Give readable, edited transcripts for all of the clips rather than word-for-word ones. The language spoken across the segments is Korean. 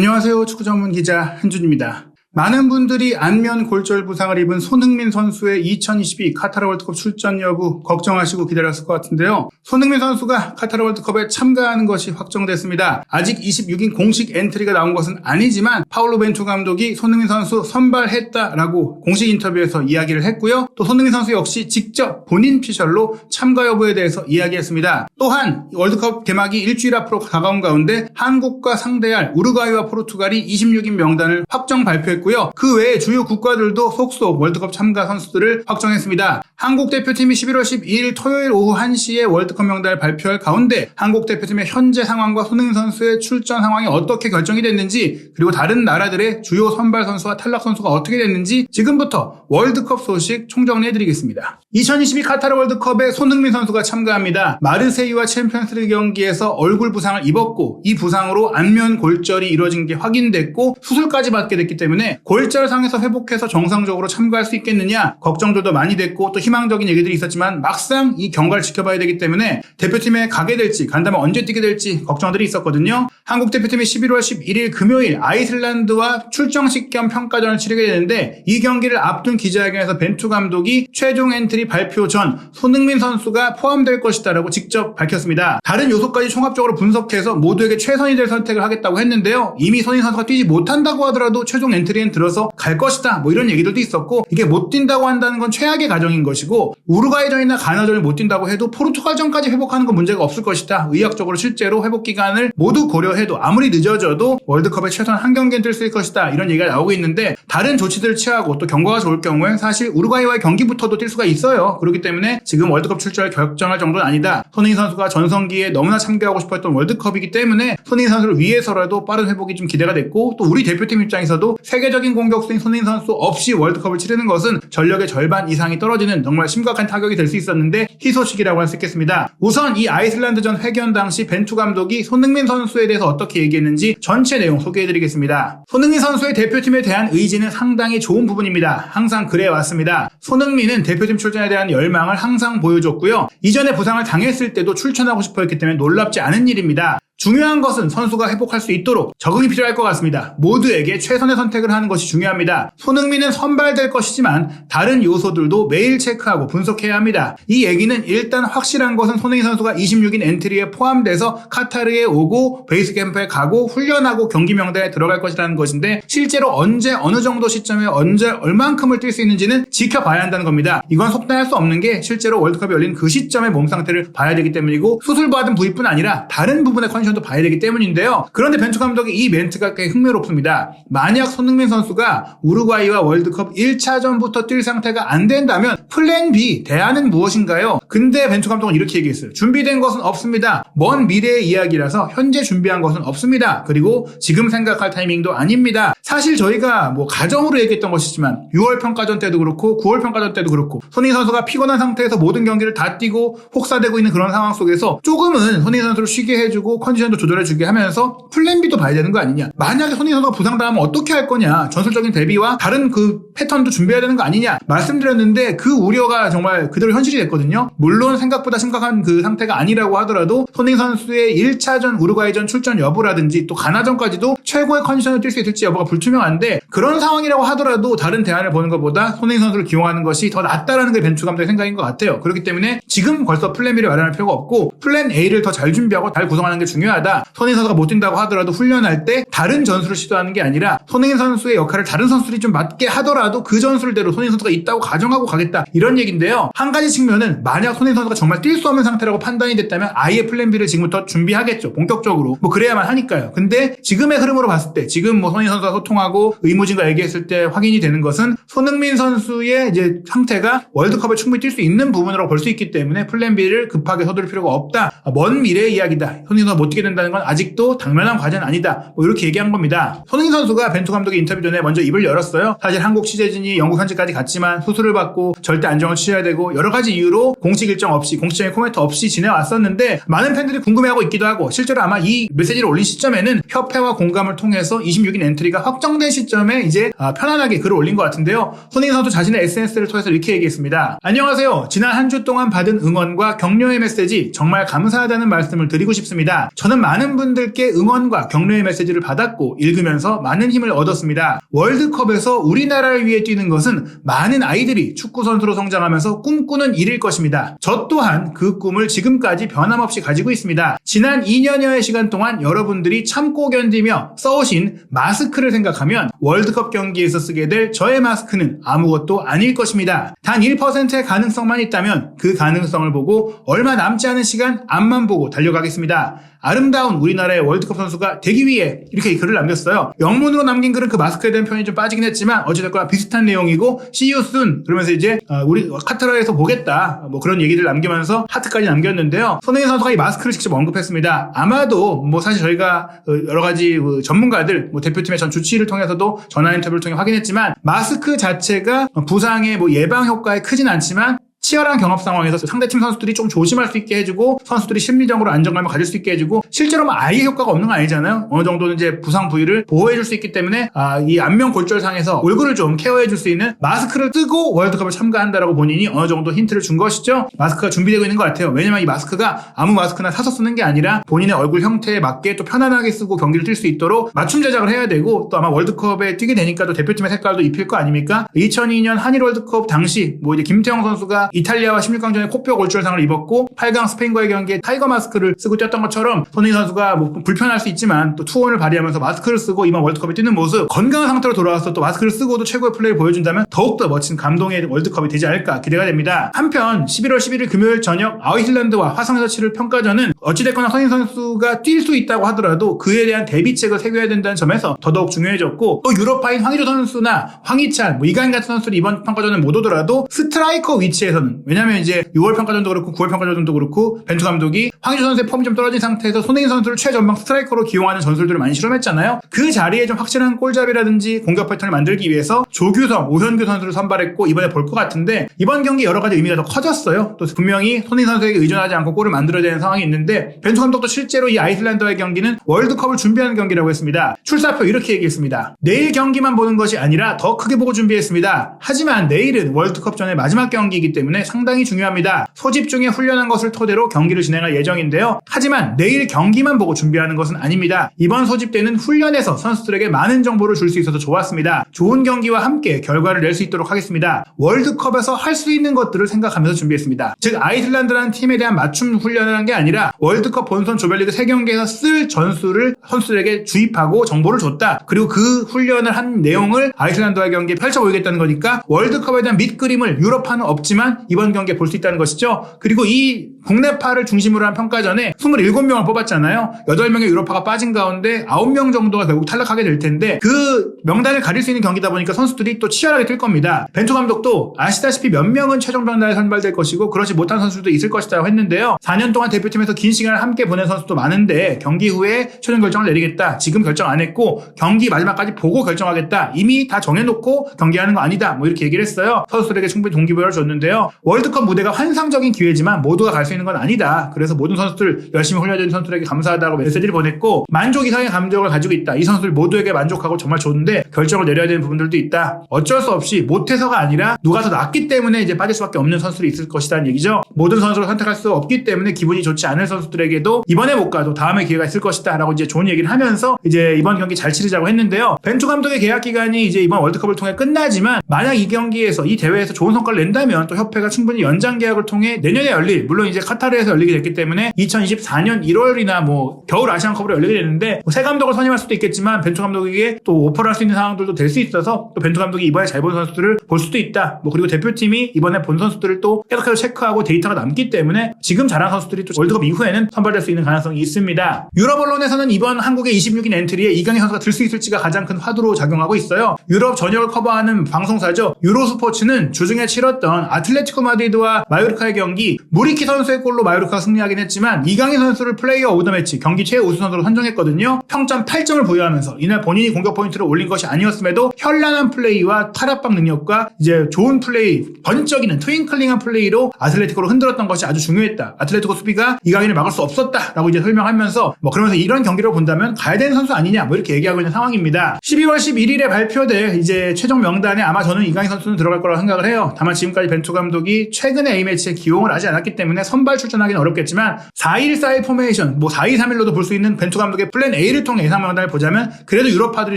안녕하세요. 축구 전문 기자 한준입니다. 많은 분들이 안면 골절 부상을 입은 손흥민 선수의 2022 카타르 월드컵 출전 여부 걱정하시고 기다렸을 것 같은데요. 손흥민 선수가 카타르 월드컵에 참가하는 것이 확정됐습니다. 아직 26인 공식 엔트리가 나온 것은 아니지만 파울로 벤투 감독이 손흥민 선수 선발했다라고 공식 인터뷰에서 이야기를 했고요. 또 손흥민 선수 역시 직접 본인 피셜로 참가 여부에 대해서 이야기했습니다. 또한 월드컵 개막이 일주일 앞으로 다가온 가운데 한국과 상대할 우루과이와 포르투갈이 26인 명단을 확정 발표했고요. 그 외에 주요 국가들도 속속 월드컵 참가 선수들을 확정했습니다. 한국 대표팀이 11월 12일 토요일 오후 1시에 월드컵 명단을 발표할 가운데 한국 대표팀의 현재 상황과 손흥민 선수의 출전 상황이 어떻게 결정이 됐는지, 그리고 다른 나라들의 주요 선발 선수와 탈락 선수가 어떻게 됐는지 지금부터 월드컵 소식 총정리해드리겠습니다. 2022 카타르 월드컵에 손흥민 선수가 참가합니다. 마르세유와 챔피언스리그 경기에서 얼굴 부상을 입었고 이 부상으로 안면 골절이 이루어진 게 확인됐고 수술까지 받게 됐기 때문에 골절상에서 회복해서 정상적으로 참가할 수 있겠느냐 걱정들도 많이 됐고 또 희망적인 얘기들이 있었지만 막상 이 경과를 지켜봐야 되기 때문에 대표팀에 가게 될지, 간다면 언제 뛰게 될지 걱정들이 있었거든요. 한국 대표팀이 11월 11일 금요일 아이슬란드와 출정식 겸 평가전을 치르게 되는데 이 경기를 앞둔 기자회견에서 벤투 감독이 최종 엔트리 발표 전 손흥민 선수가 포함될 것이다라고 직접 밝혔습니다. 다른 요소까지 총합적으로 분석해서 모두에게 최선이 될 선택을 하겠다고 했는데요. 이미 손흥민 선수가 뛰지 못한다고 하더라도 최종 엔트리엔 들어서 갈 것이다 이런 얘기들도 있었고, 이게 못 뛴다고 한다는 건 최악의 가정인 것이고 우루과이전이나 가나전을 못 뛴다고 해도 포르투갈전까지 회복하는 건 문제가 없을 것이다. 의학적으로 실제로 회복 기간을 모두 고려해도 아무리 늦어져도 월드컵에 최소한 한 경기는 뛸 수 있을 것이다 이런 얘기가 나오고 있는데, 다른 조치들을 취하고 또 경과가 좋을 경우에 사실 우루과이와의 경기부터도 뛸 수가 있어요. 그렇기 때문에 지금 월드컵 출전을 결정할 정도는 아니다. 손흥민 선수가 전성기에 너무나 참가하고 싶었던 월드컵이기 때문에 손흥민 선수를 위해서라도 빠른 회복이 좀 기대가 됐고, 또 우리 대표팀 입장에서도 세계적인 공격수인 손흥민 선수 없이 월드컵을 치르는 것은 전력의 절반 이상이 떨어지는 정말 심각한 타격이 될 수 있었는데 희소식이라고 할 수 있겠습니다. 우선 이 아이슬란드전 회견 당시 벤투 감독이 손흥민 선수에 대해서 어떻게 얘기했는지 전체 내용 소개해드리겠습니다. 손흥민 선수의 대표팀에 대한 의지는 상당히 좋은 부분입니다. 항상 그래왔습니다. 손흥민은 대표팀 출전에 대한 열망을 항상 보여줬고요. 이전에 부상을 당했을 때도 출전하고 싶어 했기 때문에 놀랍지 않은 일입니다. 중요한 것은 선수가 회복할 수 있도록 적응이 필요할 것 같습니다. 모두에게 최선의 선택을 하는 것이 중요합니다. 손흥민은 선발될 것이지만 다른 요소들도 매일 체크하고 분석해야 합니다. 이 얘기는 일단 확실한 것은 손흥민 선수가 26인 엔트리에 포함돼서 카타르에 오고 베이스 캠프에 가고 훈련하고 경기 명단에 들어갈 것이라는 것인데, 실제로 언제 어느 정도 시점에 언제 얼만큼을 뛸 수 있는지는 지켜봐야 한다는 겁니다. 이건 속단할 수 없는 게 실제로 월드컵이 열린 그 시점의 몸 상태를 봐야 되기 때문이고, 수술받은 부위뿐 아니라 다른 부분의 컨디션도 봐야 되기 때문인데요. 그런데 벤투 감독이 이 멘트가 꽤 흥미롭습니다. 만약 손흥민 선수가 우루과이와 월드컵 1차전부터 뛸 상태가 안 된다면 플랜 B 대안은 무엇인가요? 근데 벤투 감독은 이렇게 얘기했어요. 준비된 것은 없습니다. 먼 미래의 이야기라서 현재 준비한 것은 없습니다. 그리고 지금 생각할 타이밍도 아닙니다. 사실 저희가 가정으로 얘기했던 것이지만 6월 평가전 때도 그렇고 9월 평가전 때도 그렇고 손흥민 선수가 피곤한 상태에서 모든 경기를 다 뛰고 혹사되고 있는 그런 상황 속에서 조금은 손흥민 선수를 쉬게 해주고 컨디션도 조절해주게 하면서 플랜 B도 봐야 되는 거 아니냐. 만약에 손흥민 선수가 부상당하면 어떻게 할 거냐. 전술적인 대비와 다른 그 패턴도 준비해야 되는 거 아니냐 말씀드렸는데, 그 우려가 정말 그대로 현실이 됐거든요. 물론 생각보다 심각한 그 상태가 아니라고 하더라도 손흥민 선수의 1차전 우루과이전 출전 여부라든지 또 가나전까지도 최고의 컨디션을 뛸 수 있을지 여부가 불투명한데, 그런 상황이라고 하더라도 다른 대안을 보는 것보다 손흥민 선수를 기용하는 것이 더 낫다라는 게 벤투 감독의 생각인 것 같아요. 그렇기 때문에 지금 벌써 플랜 B를 마련할 필요가 없고 플랜 A를 더 잘 준비하고 잘 구성하는 게 중요하다. 손흥민 선수가 못 뛴다고 하더라도 훈련할 때 다른 전술을 시도하는 게 아니라 손흥민 선수의 역할을 다른 선수들이 좀 맡게 하더라도 그 전술대로 손흥민 선수가 있다고 가정하고 가겠다 이런 얘기인데요. 한 가지 측면은 만약 손흥민 선수가 정말 뛸 수 없는 상태라고 판단이 됐다면 아예 플랜 B를 지금부터 준비하겠죠. 본격적으로 그래야만 하니까요. 근데 지금의 흐름으로 봤을 때 지금 손흥민 선수와 소통하고 의무진과 얘기했을 때 확인이 되는 것은 손흥민 선수의 이제 상태가 월드컵에 충분히 뛸 수 있는 부분으로 볼 수 있기 때문에 플랜 B를 급하게 서두를 필요가 없다. 먼 미래의 이야기다. 손흥민 선수가 못 뛰게 된다는 건 아직도 당면한 과제는 아니다. 이렇게 얘기한 겁니다. 손흥민 선수가 벤투 감독의 인터뷰 전에 먼저 입을 열었어요. 사실 한국 취재진이 영국 현지까지 갔지만 수술을 받고 절대 안정을 취해야 되고 여러 가지 이유로 공식 일정 없이 공식적인 코멘트 없이 지내왔었는데, 많은 팬들이 궁금해하고 있기도 하고 실제로 아마 이 메시지를 올린 시점에는 협회와 공감을 통해서 26인 엔트리가 확정된 시점에 이제 편안하게 글을 올린 것 같은데요. 손흥민 선수 자신의 SNS를 통해서 이렇게 얘기했습니다. 안녕하세요. 지난 한 주 동안 받은 응원과 격려의 메시지 정말 감사하다는 말씀을 드리고 싶습니다. 저는 많은 분들께 응원과 격려의 메시지를 받았고 읽으면서 많은 힘을 얻었습니다. 월드컵에서 우리나라를 위해 뛰는 것은 많은 아이들이 축구 선수로 성장하면서 꿈꾸는 일일 것입니다. 저 또한 그 꿈을 지금까지 변함없이 가지고 있습니다. 지난 2년여의 시간 동안 여러분들이 참고 견디며 써오신 마스크를 생각하면 월드컵 경기에서 쓰게 될 저의 마스크는 아무것도 아닐 것입니다. 단 1%의 가능성만 있다면 그 가능성을 보고 얼마 남지 않은 시간 앞만 보고 달려가겠습니다. 아름다운 우리나라의 월드컵 선수가 되기 위해 이렇게 글을 남겼어요. 영문으로 남긴 글은 그 마스크에 대한 표현이 좀 빠지긴 했지만 어찌됐거나 비슷한 내용이고 See you soon 그러면서 이제 우리 카타르에서 보겠다 뭐 그런 얘기를 남기면서 하트까지 남겼는데요. 손흥민 선수가 이 마스크를 직접 언급했습니다. 아마도 뭐 사실 저희가 여러 가지 전문가들 뭐 대표팀의 전 주치의를 통해서도 전화 인터뷰를 통해 확인했지만 마스크 자체가 부상의 뭐 예방 효과에 크진 않지만 치열한 경합 상황에서 상대팀 선수들이 좀 조심할 수 있게 해주고 선수들이 심리적으로 안정감을 가질 수 있게 해주고 실제로 뭐 아예 효과가 없는 건 아니잖아요. 어느 정도는 이제 부상 부위를 보호해줄 수 있기 때문에 이 안면 골절상에서 얼굴을 좀 케어해줄 수 있는 마스크를 쓰고 월드컵을 참가한다라고 본인이 어느 정도 힌트를 준 것이죠. 마스크가 준비되고 있는 것 같아요. 왜냐면 이 마스크가 아무 마스크나 사서 쓰는 게 아니라 본인의 얼굴 형태에 맞게 또 편안하게 쓰고 경기를 뛸 수 있도록 맞춤 제작을 해야 되고 또 아마 월드컵에 뛰게 되니까 또 대표팀의 색깔도 입힐 거 아닙니까? 2002년 한일 월드컵 당시 뭐 이제 김태형 선수가 이탈리아와 16강전에 코뼈 골절상을 입었고 8강 스페인과의 경기에 타이거 마스크를 쓰고 뛰었던 것처럼 손흥민 선수가 뭐 불편할 수 있지만 또 투혼을 발휘하면서 마스크를 쓰고 이번 월드컵에 뛰는 모습 건강한 상태로 돌아와서 또 마스크를 쓰고도 최고의 플레이를 보여준다면 더욱더 멋진 감동의 월드컵이 되지 않을까 기대가 됩니다. 한편 11월 11일 금요일 저녁 아이슬란드와 화성에서 치를 평가전은 어찌됐거나 손흥민 선수가 뛸 수 있다고 하더라도 그에 대한 대비책을 세워야 된다는 점에서 더더욱 중요해졌고 또 유럽파인 황의조 선수나 황희찬, 뭐 이강인 같은 선수들이 이번 평가전은 못 오더라도 스트라이커 위치에서는 왜냐면 이제 6월 평가전도 그렇고 9월 평가전도 그렇고 벤투 감독이 황의조 선수의 폼이 좀 떨어진 상태에서 손흥민 선수를 최전방 스트라이커로 기용하는 전술들을 많이 실험했잖아요. 그 자리에 좀 확실한 골잡이라든지 공격 패턴을 만들기 위해서 조규성, 오현규 선수를 선발했고 이번에 볼 것 같은데 이번 경기 여러 가지 의미가 더 커졌어요. 또 분명히 손흥민 선수에게 의존하지 않고 골을 만들어야 되는 상황이 있는데 벤투 감독도 실제로 이 아이슬란드와의 경기는 월드컵을 준비하는 경기라고 했습니다. 출사표 이렇게 얘기했습니다. 내일 경기만 보는 것이 아니라 더 크게 보고 준비했습니다. 하지만 내일은 월드컵 전의 마지막 경기이기 때문에 상당히 중요합니다. 소집 중에 훈련한 것을 토대로 경기를 진행할 예정인데요. 하지만 내일 경기만 보고 준비하는 것은 아닙니다. 이번 소집 때는 훈련에서 선수들에게 많은 정보를 줄 수 있어서 좋았습니다. 좋은 경기와 함께 결과를 낼 수 있도록 하겠습니다. 월드컵에서 할 수 있는 것들을 생각하면서 준비했습니다. 즉 아이슬란드라는 팀에 대한 맞춤 훈련을 한 게 아니라 월드컵 본선 조별리그 3경기에서 쓸 전술을 선수들에게 주입하고 정보를 줬다. 그리고 그 훈련을 한 내용을 아이슬란드와의 경기에 펼쳐보이겠다는 거니까 월드컵에 대한 밑그림을 유럽파는 없지만 이번 경기에 볼 수 있다는 것이죠. 그리고 이 국내파를 중심으로 한 평가전에 27명을 뽑았잖아요. 8명의 유럽파가 빠진 가운데 9명 정도가 결국 탈락하게 될 텐데 그 명단을 가릴 수 있는 경기다 보니까 선수들이 또 치열하게 뛸 겁니다. 벤투 감독도 아시다시피 몇 명은 최종 명단에 선발될 것이고 그렇지 못한 선수도 있을 것이라고 했는데요. 4년 동안 대표팀에서 긴 시간을 함께 보낸 선수도 많은데 경기 후에 최종 결정을 내리겠다. 지금 결정 안 했고 경기 마지막까지 보고 결정하겠다. 이미 다 정해놓고 경기하는 거 아니다. 뭐 이렇게 얘기를 했어요. 선수들에게 충분히 동기부여를 줬는데요. 월드컵 무대가 환상적인 기회지만 모두가 갈 수 있는 건 아니다. 그래서 모든 선수들 열심히 훈련된 선수들에게 감사하다고 메시지를 보냈고 만족 이상의 감정을 가지고 있다. 이 선수들 모두에게 만족하고 정말 좋은데 결정을 내려야 되는 부분들도 있다. 어쩔 수 없이 못해서가 아니라 누가 더 낫기 때문에 이제 빠질 수밖에 없는 선수들이 있을 것이라는 얘기죠. 모든 선수를 선택할 수 없기 때문에 기분이 좋지 않을 선수들에게도 이번에 못 가도 다음에 기회가 있을 것이다 라고 이제 좋은 얘기를 하면서 이제 이번 경기 잘 치르자고 했는데요. 벤투 감독의 계약 기간이 이제 이번 월드컵을 통해 끝나지만 만약 이 경기에서 이 대회에서 좋은 성과를 낸다면 또 협회가 충분히 연장 계약을 통해 내년에 열릴 물론 이제 카타르에서 열리게 됐기 때문에 2024년 1월이나 뭐 겨울 아시안컵으로 열리게 되는데 새 감독을 선임할 수도 있겠지만 벤투 감독에게 또 오퍼를 할 수 있는 상황들도 될 수 있어서 또 벤투 감독이 이번에 잘 본 선수들을 볼 수도 있다. 뭐 그리고 대표팀이 이번에 본 선수들을 또 계속해서 체크하고 데이터가 남기 때문에 지금 잘한 선수들이 또 월드컵 이후에는 선발될 수 있는 가능성이 있습니다. 유럽 언론에서는 이번 한국의 26인 엔트리에 이강인 선수가 들 수 있을지가 가장 큰 화두로 작용하고 있어요. 유럽 전역을 커버하는 방송사죠. 유로스포츠는 주중에 치렀던 아틀레티코 마드리드와 마요르카의 경기 무리키 선수의 골로 마요르카가 승리하긴 했지만 이강인 선수를 플레이어 오브 더 매치 경기 최우수 선수로 선정했거든요. 평점 8점을 부여하면서 이날 본인이 공격 포인트를 올린 것이 아니었음에도 현란한 플레이와 탈압박 능력과 이제 좋은 플레이, 번쩍이는 트윙클링한 플레이로 아틀레티코를 흔들었던 것이 아주 중요했다. 아틀레티코 수비가 이강인을 막을 수 없었다라고 이제 설명하면서 뭐 그러면서 이런 경기를 본다면 가야 되는 선수 아니냐 뭐 이렇게 얘기하고 있는 상황입니다. 12월 11일에 발표될 이제 최종 명단에 아마 저는 이강인 선수는 들어갈 거라고 생각을 해요. 다만 지금까지 벤투 감독이 감독이 최근에 A매치에 기용을 하지 않았기 때문에 선발 출전하기는 어렵겠지만 4-1-4-1 포메이션, 4-2-3-1로도 볼 수 있는 벤투 감독의 플랜 A를 통해 예상 명단을 보자면 그래도 유럽파들이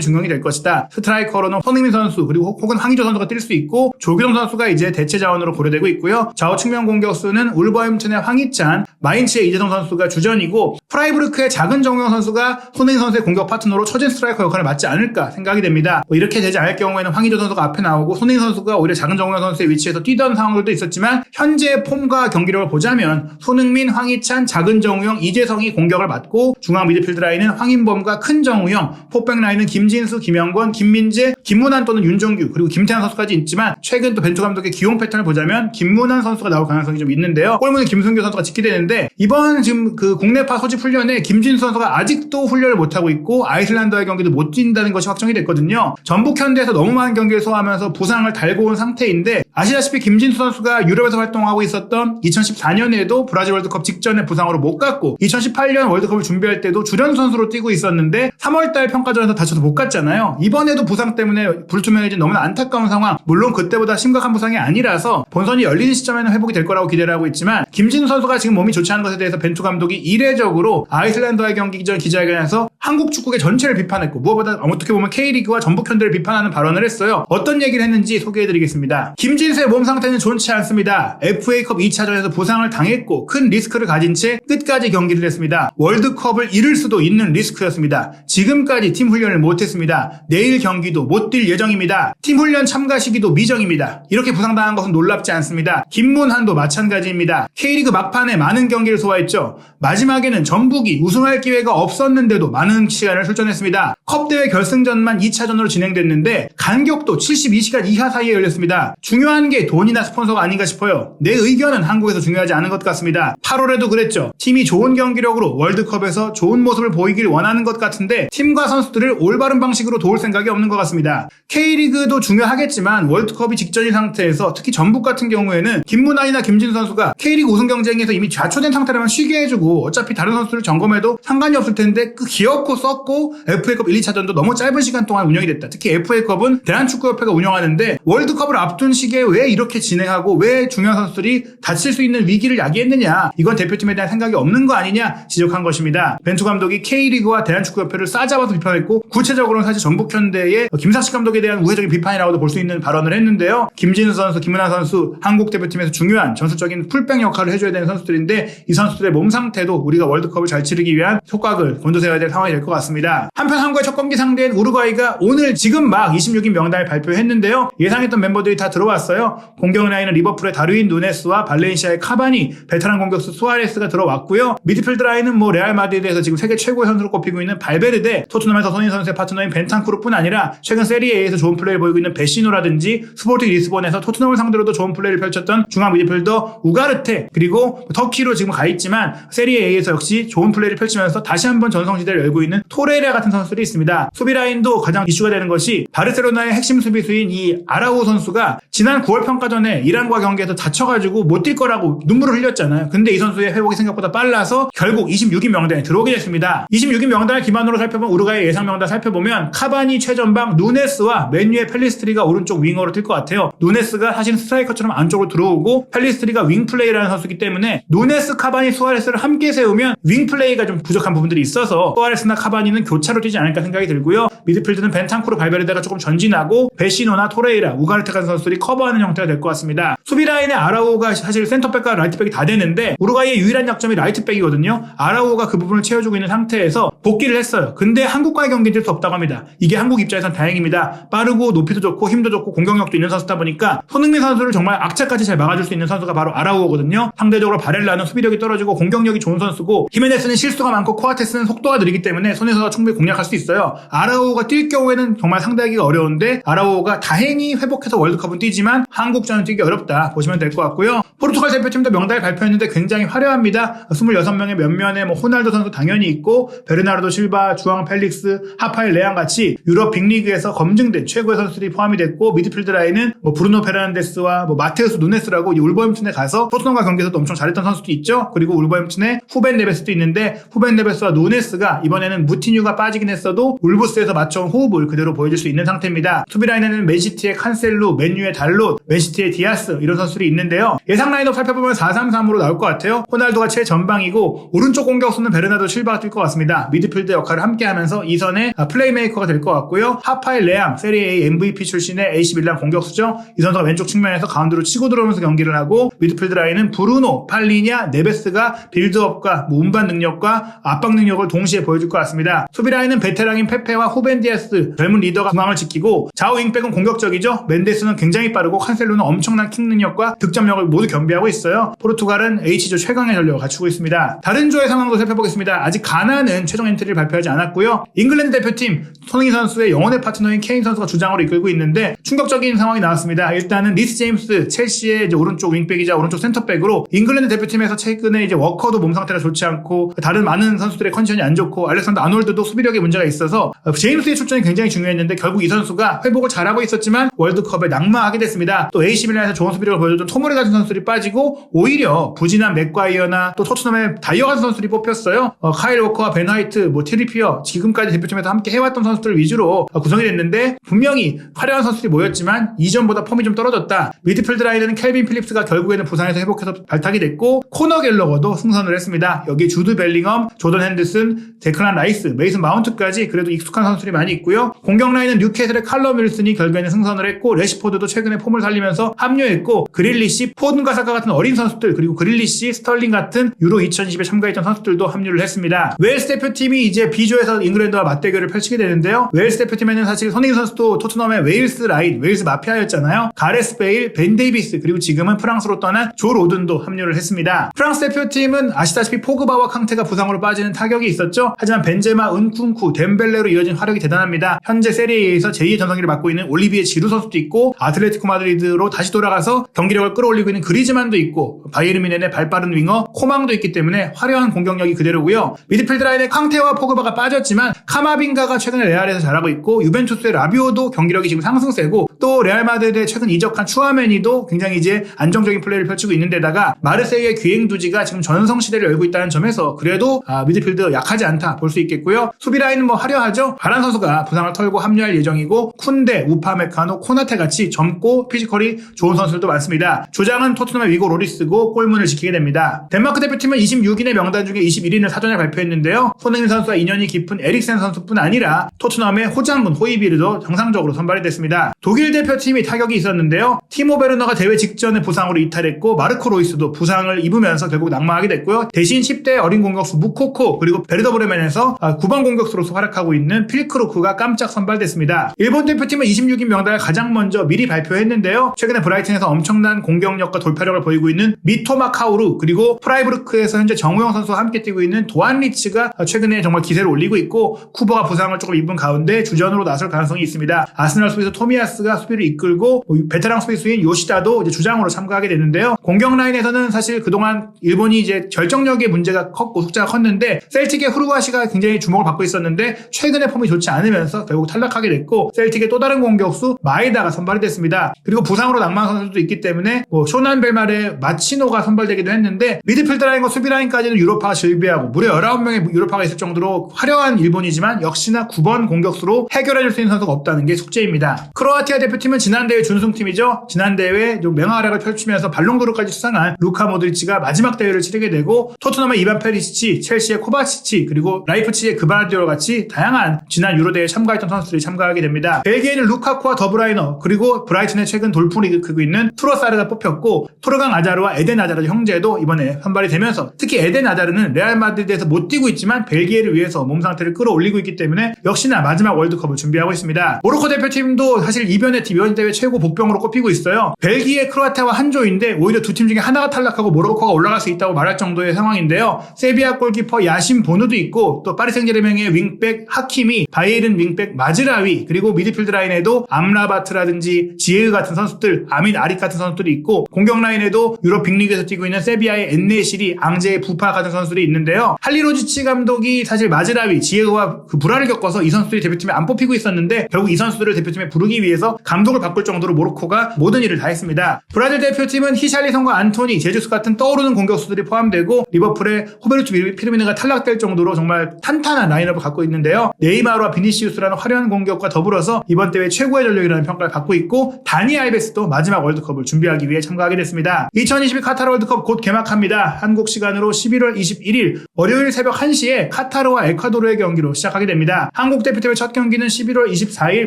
중용이 될 것이다. 스트라이커로는 손흥민 선수 그리고 혹은 황의조 선수가 뛸 수 있고 조규성 선수가 이제 대체 자원으로 고려되고 있고요. 좌우 측면 공격수는 울버햄튼의 황희찬, 마인츠의 이재성 선수가 주전이고 프라이부르크의 작은 정우영 선수가 손흥민 선수의 공격 파트너로 초진 스트라이커 역할을 맡지 않을까 생각이 됩니다. 이렇게 되지 않을 경우에는 황의조 선수가 앞에 나오고 손흥민 선수가 오히려 작은 정우영 선수의 위치에서 뛰던 상황들도 있었지만 현재의 폼과 경기력을 보자면 손흥민, 황희찬, 작은 정우영, 이재성이 공격을 맡고 중앙 미드필드 라인은 황인범과 큰 정우영, 포백 라인은 김진수, 김영권, 김민재, 김문환 또는 윤종규 그리고 김태환 선수까지 있지만 최근 또 벤투 감독의 기용 패턴을 보자면 김문환 선수가 나올 가능성이 좀 있는데요. 골문은 김승규 선수가 짓게 되는데 이번 지금 그 국내파 소집 훈련에 김진수 선수가 아직도 훈련을 못하고 있고 아이슬란드와의 경기도 못 뛴다는 것이 확정이 됐거든요. 전북 현대에서 너무 많은 경기를 소화하면서 부상을 달고 온 상태인데 아시다시피 김진수 선수가 유럽에서 활동하고 있었던 2014년에도 브라질 월드컵 직전에 부상으로 못 갔고 2018년 월드컵을 준비할 때도 주전 선수로 뛰고 있었는데 3월달 평가전에서 다쳐서 못 갔잖아요. 이번에도 부상 때문에 불투명해진 너무나 안타까운 상황. 물론 그때보다 심각한 부상이 아니라서 본선이 열리는 시점에는 회복이 될 거라고 기대를 하고 있지만 김진수 선수가 지금 몸이 좋지 않은 것에 대해서 벤투 감독이 이례적으로 아이슬란드와의 경기 전 기자회견에서 한국 축구계 전체를 비판했고 무엇보다 어떻게 보면 K리그와 전북현대를 비판하는 발언을 했어요. 어떤 얘기를 했는지 소개해드리겠습니다. 김진수의 몸 상태는 좋지 않습니다. FA컵 2차전에서 부상을 당했고 큰 리스크를 가진 채 끝까지 경기를 했습니다. 월드컵을 잃을 수도 있는 리스크였습니다. 지금까지 팀 훈련을 못했습니다. 내일 경기도 못 뛸 예정입니다. 팀 훈련 참가 시기도 미정입니다. 이렇게 부상당한 것은 놀랍지 않습니다. 김문환도 마찬가지입니다. K리그 막판에 많은 경기를 소화했죠. 마지막에는 전북이 우승할 기회가 없었는데도 많은 시간을 출전했습니다. 컵대회 결승전만 2차전으로 진행됐는데 간격도 72시간 이하 사이에 열렸습니다. 중요한 게 돈이나 스폰서가 아닌가 싶어요. 내 의견은 한국에서 중요하지 않은 것 같습니다. 8월에도 그랬죠. 팀이 좋은 경기력으로 월드컵에서 좋은 모습을 보이길 원하는 것 같은데 팀과 선수들을 올바른 방식으로 도울 생각이 없는 것 같습니다. K리그도 중요하겠지만 월드컵이 직전인 상태에서 특히 전북 같은 경우에는 김문환이나 김진수 선수가 K리그 우승 경쟁에서 이미 좌초된 상태라면 쉬게 해주고 어차피 다른 선수를 점검해도 상관이 없을 텐데 그 기어코 썼고 FA컵 1, 2차전도 너무 짧은 시간 동안 운영이 됐다. 특히 FA컵은 대한축구협회가 운영하는데 월드컵을 앞둔 시기에 왜 이렇게 진행하고 왜 중요한 선수들이 다칠 수 있는 위기를 야기했느냐. 이건 대표팀에 대한 생각이 없는 거 아니냐 지적한 것입니다. 벤투 감독이 K리그와 대한축구협회를 싸잡아서 비판했고 구체적으로는 사실 전북현대의 김상식 감독에 대한 우회적인 비판이라고도 볼 수 있는 발언을 했는데요. 김진수 선수, 김은하 선수 한국 대표팀에서 중요한 전술적인 풀백 역할을 해줘야 되는 선수들인데 이 선수들의 몸 상태도 우리가 월드컵을 잘 치르기 위한 속각을 곤두세워야 될 상황이 될 것 같습니다. 한편 한국의 첫 경기 상대인 우루과이가 오늘 지금 막 26인 명단을 발표했는데요. 예상했던 멤버들이 다 들어왔어요. 공격 라인은 리버풀의 다르윈 누네스와 발렌시아의 카바니, 베테랑 공격수 수아레스가 들어왔고요. 미드필드 라인은 레알 마드리드에서 지금 세계 최고의 선수로 꼽히고 있는 발베르데, 토트넘에서 손흥민 선수의 파트너인 벤탄쿠르뿐 아니라 최근 세리에에서 좋은 플레이를 보이고 있는 베시노라든지 스포팅 리스본에서 토트넘을 상대로도 좋은 플레이를 펼쳤던 중앙 미드필더 우가르테, 그리고 터키로 지금 가 있지만 세리에에서 역시 좋은 플레이를 펼치면서 다시 한번 전성시대를 열고 있는 토레라 같은 선수들이 있습니다. 수비 라인도 가장 이슈가 되는 것이 바르셀로나의 핵심 수비수인 이 아라우 선수가 지난 9월 평가전에 이란과 경기에서 다쳐가지고 못 뛸 거라고 눈물을 흘렸잖아요. 근데 이 선수의 회복이 생각보다 빨라서 결국 26인 명단에 들어오게 됐습니다. 26인 명단을 기반으로 살펴본 우루과이의 예상 명단 살펴보면 카바니 최전방 누네스와 맨유의 펠리스트리가 오른쪽 윙어로 뛸 것 같아요. 누네스가 사실 스트라이커처럼 안쪽으로 들어오고 펠리스트리가 윙플레이라는 선수이기 때문에 누네스, 카바니, 수아레스를 함께 세우면 윙플레이가 좀 부족한 부분들이 있어서 수아레스나 카바니는 교차로 뛰지 않을까 생각이 들고요. 미드필드는 벤탄쿠르, 발베르데가 조금 전진하고 베시노나 토레이라, 우가르테 같은 선수들이 커버하는 형태가 될 것 같습니다. 수비 라인의 아라오가 사실 센터백과 라이트백이 다 되는데 우루과이의 유일한 약점이 라이트백이거든요. 아라오가 그 부분을 채워주고 있는 상태에서 복귀를 했어요. 근데 한국과의 경기는 뛸 수 없다고 합니다. 이게 한국 입장에선 다행입니다. 빠르고 높이도 좋고 힘도 좋고 공격력도 있는 선수다 보니까 손흥민 선수를 정말 악착까지 잘 막아줄 수 있는 선수가 바로 아라오거든요. 상대적으로 바렐라는 수비력이 떨어지고 공격력이 좋은 선수고 히메네스는 실수가 많고 코아테스는 속도가 느리기 때문에 손흥민 선수가 충분히 공략할 수 있어요. 아라오가 뛸 경우에는 정말 상대하기가 어려운데 아라오가 다행히 회복해서 월드컵은 뛰지만 한국전은 뛰기 어렵다 보시면 될 것 같고요. 포르투갈 대표팀도 명단을 발표했는데 굉장히 화려합니다. 26명의 면면에 호날두 선수 당연히 있고 베르나르도 실바, 주앙 펠릭스, 하파엘 레앙 같이 유럽 빅리그에서 검증된 최고의 선수들이 포함이 됐고 미드필드 라인은 브루노 페르난데스와 마테우스 누네스라고 울버햄튼에 가서 토트넘과 경기에서도 엄청 잘했던 선수도 있죠. 그리고 울버햄튼에 후벤 네베스도 있는데 후벤 네베스와 누네스가 이번에는 무티뉴가 빠지긴 했어도 울브스에서 맞춰온 호흡을 그대로 보여줄 수 있는 상태입니다. 수비 라인에는 맨시티의 칸셀루, 맨유의 달로, 달롯, 맨시티의 디아스 이런 선수들이 있는데요. 예상 라인업 살펴보면 4-3-3으로 나올 것 같아요. 호날두가 최전방이고 오른쪽 공격수는 베르나르도 실바가 뛸 것 같습니다. 미드필드 역할을 함께하면서 2선의 플레이메이커가 될 것 같고요. 하파엘 레앙, 세리에 A MVP 출신의 AC 밀란 공격수죠. 이 선수가 왼쪽 측면에서 가운데로 치고 들어오면서 경기를 하고 미드필드 라인은 브루노, 팔리냐, 네베스가 빌드업과 운반 능력과 압박 능력을 동시에 보여줄 것 같습니다. 수비 라인은 베테랑인 페페와 후벤 디아스 젊은 리더가 중앙을 지키고 좌우 윙백은 공격적이죠. 멘데스는 굉장히 빠르고 칸셀로는 엄청난 킥 능력과 득점력을 모두 겸비하고 있어요. 포르투갈은 H조 최강의 전력을 갖추고 있습니다. 다른 조의 상황도 살펴보겠습니다. 아직 가나는 최종 엔트리를 발표하지 않았고요. 잉글랜드 대표팀 손흥민 선수의 영혼의 파트너인 케인 선수가 주장으로 이끌고 있는데 충격적인 상황이 나왔습니다. 일단은 리스 제임스 첼시의 이제 오른쪽 윙백이자 오른쪽 센터백으로 잉글랜드 대표팀에서 최근에 이제 워커도 몸 상태가 좋지 않고 다른 많은 선수들의 컨디션이 안 좋고 알렉산더 아놀드도 수비력에 문제가 있어서 제임스의 출전이 굉장히 중요했는데 결국 이 선수가 회복을 잘하고 있었지만 월드컵에 낙마하게 됐습니다. 또 AC 밀란에서 좋은 수비력을 보여줬던 토모리 같은 선수들이 빠지고 오히려 부진한 맥과이어나 또 토트넘의 다이어 같은 선수들이 뽑혔어요. 카일 워커와 벤 화이트, 트리피어 지금까지 대표팀에서 함께 해왔던 선수들 위주로 구성이 됐는데 분명히 화려한 선수들이 모였지만 이전보다 폼이 좀 떨어졌다. 미드필드 라인에는 켈빈 필립스가 결국에는 부상에서 회복해서 발탁이 됐고 코너 갤러거도 승선을 했습니다. 여기 주드 벨링엄, 조던 핸드슨, 데클란 라이스, 메이슨 마운트까지 그래도 익숙한 선수들이 많이 있고요. 공격 라인은 뉴캐슬의 칼럼 윌슨이 결국에는 승선을 했고 레시포드도 최근에 폼을 살리면서 합류했고 그릴리시, 포든과 사카 같은 어린 선수들 그리고 그릴리시, 스털링 같은 유로 2020에 참가했던 선수들도 합류를 했습니다. 웨일스 대표팀이 이제 B조에서 잉글랜드와 맞대결을 펼치게 되는데요. 웨일스 대표팀에는 사실 손흥민 선수도 토트넘의 웨일스 라인, 웨일스 마피아였잖아요. 가레스 베일, 벤 데이비스 그리고 지금은 프랑스로 떠난 조 로든도 합류를 했습니다. 프랑스 대표팀은 아시다시피 포그바와 캉테가 부상으로 빠지는 타격이 있었죠. 하지만 벤제마, 은쿵쿠, 덴벨레로 이어진 화력이 대단합니다. 현재 세리에에서 제2의 전성기를 맡고 있는 올리비에 지루 선수도 있고 아틀레티코 마드리드로 다시 돌아가서 경기력을 끌어올리고 있는 그리즈만도 있고 바이에른 뮌헨의 발빠른 윙어 코망도 있기 때문에 화려한 공격력이 그대로고요. 미드필드 라인에 캉테와 포그바가 빠졌지만 카마빙가가 최근에 레알에서 잘하고 있고 유벤투스의 라비오도 경기력이 지금 상승세고 또 레알 마드리드에 최근 이적한 추아메니도 굉장히 이제 안정적인 플레이를 펼치고 있는데다가 마르세유의 귀행두지가 지금 전성시대를 열고 있다는 점에서 그래도 미드필드 약하지 않다 볼 수 있겠고요. 수비 라인은 화려하죠. 바란 선수가 부상을 털고 합류할 예정이고 쿤데, 우파메카노, 코나테 같이 젊고 피지컬이 좋은 선수들도 많습니다. 조장은 토트넘의 위고 로리스고 골문을 지키게 됩니다. 덴마크 대표팀은 26인의 명단 중에 21인을 사전에 발표했는데요. 손흥민 선수와 인연이 깊은 에릭센 선수뿐 아니라 토트넘의 호장군 호이비르도 정상적으로 선발이 됐습니다. 독일 대표팀이 타격이 있었는데요. 티모 베르너가 대회 직전에 부상으로 이탈했고 마르코 로이스도 부상을 입으면서 결국 낙마하게 됐고요. 대신 10대 어린 공격수 무코코 그리고 베르더 브레멘에서 9번 공격수로서 활약하고 있는 필크루크가 깜짝 선발됐습니다. 일본 대표팀은 26인 명단을 가장 먼저 미리 발표했는데요. 최근에 브라이튼에서 엄청난 공격력과 돌파력을 보이고 있는 미토마 카오루 그리고 프라이부르크에서 현재 정우영 선수와 함께 뛰고 있는 도안 리츠가 최근에 정말 기세를 올리고 있고 쿠버가 부상을 조금 입은 가운데 주전으로 나설 가능성이 있습니다. 아스날 수비수 토미야스가 수비를 이끌고 베테랑 수비수인 요시다도 이제 주장으로 참가하게 되는데요. 공격 라인에서는 사실 그동안 일본이 이제 결정력의 문제가 컸고 숙제가 컸는데 셀틱의 후르와시가 굉장히 주목을 받고 있었는데 최근에 폼이 좋지 않으면서 결국 탈락하게 됐고 셀틱의 또 다른 공격수 마에다가 선발이 됐습니다. 그리고 부상으로 낙마한 선수도 있기 때문에 쇼난 벨말의 마치노가 선발되기도 했는데 미드필드 라인과 수비 라인까지는 유로파가 즐비하고 무려 19명의 유로파가 있을 정도로 화려한 일본이지만 역시나 9번 공격수로 해결해줄 수 있는 선수가 없다는 게 숙제입니다. 크로아티아 대표팀은 지난 대회 준승팀이죠. 지난 대회 맹활약을 펼치면서 발롱도르까지 수상한 루카 모드리치가 마지막 대회를 치르게 되고 토트넘의 이반 페리시치, 첼시의 코바치치 그리고 라이프치히의 그바르디올 같이 다양한 지난 유로대회에 참가했던 선수들이 참가하게 됩니다. 벨기에는 루카쿠와 더브라이너 그리고 브라이튼의 최근 돌풍을 이끌고 있는 트로사르가 뽑혔고 토르강 아자르와 에덴 아자르 형제도 이번에 선발이 되면서 특히 에덴 아자르는 레알 마드리드에서 못 뛰고 있지만 벨기에를 위해서 몸 상태를 끌어올리고 있기 때문에 역시나 마지막 월드컵을 준비하고 있습니다. 모로코 대표팀도 사실 이번 대회 최고 복병으로 꼽히고 있어요. 벨기에, 크로아티아와 한 조인데 오히려 두 팀 중에 하나가 탈락하고 모로코가 올라갈 수 있다고 말할 정도의 상황인데요. 세비야 골키퍼 야신 보누도 있고 또 파리 생제르맹의 윙백 하키미, 바이에른 윙백 마즈라위 그리고 미드필드 라인에도 암라바트라든지 지에흐 같은 선수들, 아민 아릿 같은 선수들이 있고 공격 라인에도 유럽 빅리그에서 뛰고 있는 세비야의 엔네시리, 앙제의 부파 같은 선수들이 있는데요. 할리로지치 감독이 사실 마즈라위, 지에흐와 그 불화를 겪어서 이 선수들이 대표팀에 안 뽑히고 있었는데 결국 이 선수들을 대표팀에 부르기 위해서 감독을 바꿀 정도로 모로코가 모든 일을 다 했습니다. 브라질 대표팀은 히샬리송과 안토니, 제주스 같은 떠오르는 공격수들이 포함되고 리버풀의 호베르투 피르미노가 탈락될 정도로 정말 탄탄한 라인업을 갖고 있는데요. 네이마르와 비니시우스라는 화려한 공격과 더불어서 이번 대회 최고의 전력이라는 평가를 받고 있고 다니 알베스도 마지막 월드컵을 준비하기 위해 참가하게 됐습니다. 2022 카타르 월드컵 곧 개막합니다. 한국 시간으로 11월 21일 월요일 새벽 1시에 카타르와 에콰도르의 경기로 시작하게 됩니다. 한국 대표팀의 첫 경기는 11월 24일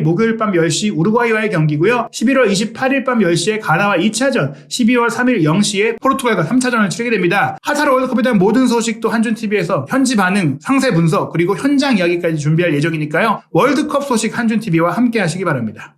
목요일 밤 10시 우루과이와의 경기고요. 11월 28일 밤 10시에 가나와 2차전, 12월 3일 0시에 포르투갈과 3차전을 치르게 됩니다. 카타르 월드컵에 대한 모든 소식도 한준TV에서 현지 반응, 상세 분석, 그리고 현장 이야기까지 준비할 예정이니까요. 월드컵 소식 한준TV와 함께 하시기 바랍니다.